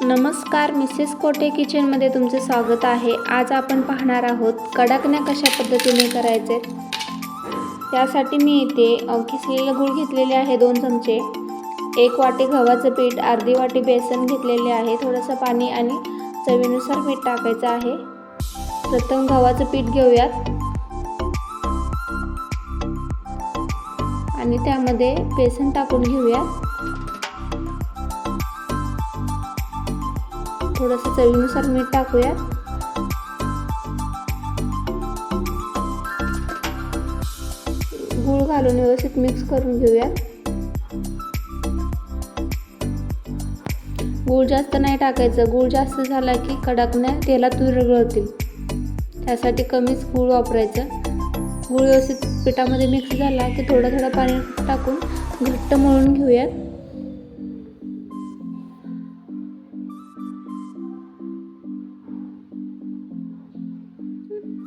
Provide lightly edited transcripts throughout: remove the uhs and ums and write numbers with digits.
नमस्कार, मिसेस कोटे किचनमध्ये तुमचे स्वागत आहे। आज आपण पाहणार आहोत कडकण्या कशा पद्धतीने करायचे। त्यासाठी मी इथे किसलेले गूळ घेतलेले आहे 2 चमचे, 1 वाटी गव्हाचे पीठ, अर्धी वाटी बेसन घेतलेले आहे, थोडंसं पाणी आणि चवीनुसार मीठ टाकायचं आहे। प्रथम गव्हाचे पीठ घेऊयात आणि त्यामध्ये बेसन टाकून घेऊयात। थोडंसं चवीनुसार मीठ टाकूया। गूळ घालून व्यवस्थित मिक्स करून घेऊया। गूळ जास्त नाही टाकायचं, गूळ जास्त झाला की कडकण्या तेलात विरघळतील, त्यासाठी कमीच गूळ वापरायचं। गूळ व्यवस्थित पिठामध्ये मिक्स झाला की थोडं थोडं पाणी टाकून घट्ट मळून घेऊया।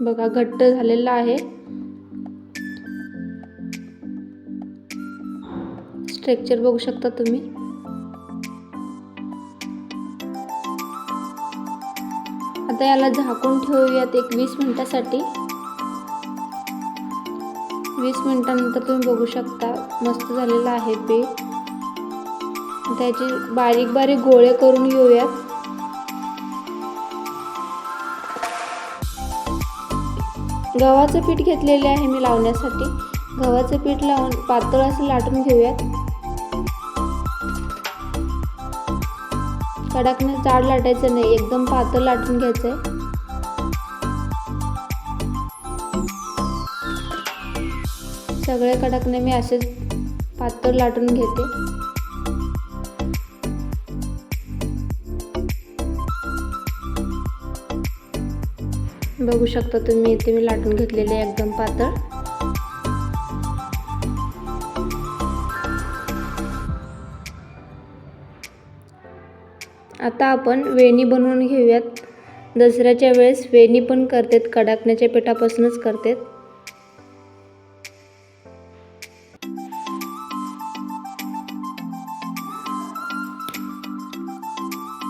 बघा घट्ट झालेला आहे। स्ट्रक्चर बघू शकता तुम्ही। आता याला झाकून ठेवूयात एक 20 मिनिटांसाठी। 20 मिनिटांनंतर तुम्ही बघू शकता मस्त झालेला आहे पीठ। त्याचे बारीक बारीक गोळे करून घेऊयात। गव्हाचं पीठ घेतलेले आहे मी लावण्यासाठी। गव्हाचं पीठ लावून पातळ असं लाटून घेऊयात। कडकने जाड लाटायचं नाही, एकदम पातळ लाटून घ्यायचंय। सगळे कडकने मी असेच पातळ लाटून घेते। बघू शकता तुम्ही, इथे मी लाटून घेतलेले एकदम पातळ। आता आपण वेणी बनवून घेऊयात। दसऱ्याच्या वेळेस वेणी पण करतात, कडकण्याच्या पिठापासूनच करतात।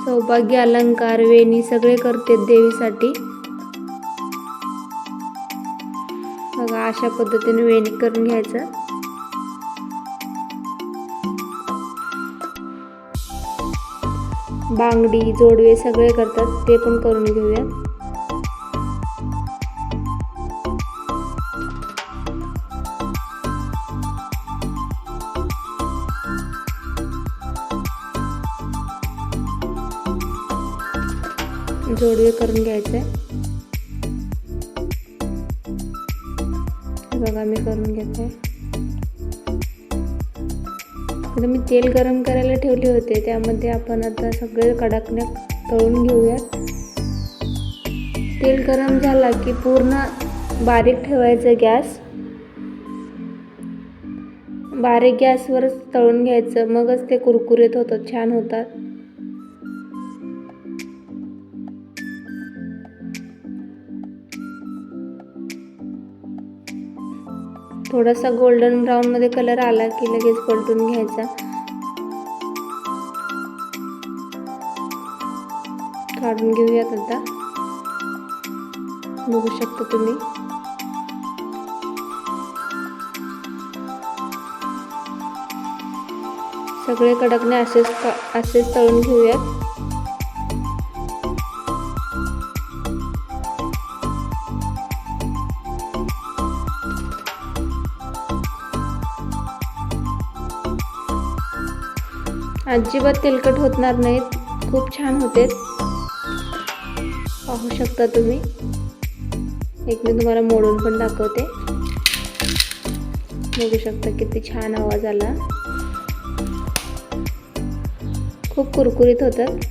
सौभाग्य अलंकार वेणी सगळे करतात देवीसाठी। बघा अशा पद्धतीने वेणी करून घ्यायचं। बांगडी जोडवे सगळे करतात, ते पण करून घेऊया। जोडवे करून घ्यायचे। बघा मी करून घेते। आता मी तेल गरम करायला ठेवले होते, त्यामध्ये आपण आता सगळे कडकण्या तळून घेऊयात। तेल गरम झाला की पूर्ण बारीक ठेवायचं गॅस। बारीक गॅसवरच तळून घ्यायचं, मगच ते कुरकुरीत होतात, छान होतात। थोडासा गोल्डन ब्राउन मध्ये कलर आला की लगेच पलटून घ्यायचा। काढून घेऊयात आता। बघू शकता तुम्ही। सगळे कडकणे असेच तळून घेऊयात। अजिबात तेलकट होणार नाहीत, खूप छान होते। पाहू शकता तुम्ही। एक मी तुम्हाला मोडून पण दाखवते। बघू शकता किती छान आवाज आला, खूप कुरकुरीत होतात।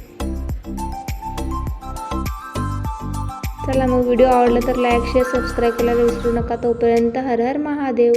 चला मग व्हिडिओ आवडला तर लाईक शेअर सबस्क्राईब करायला विसरू नका। तोपर्यंत हर हर महादेव।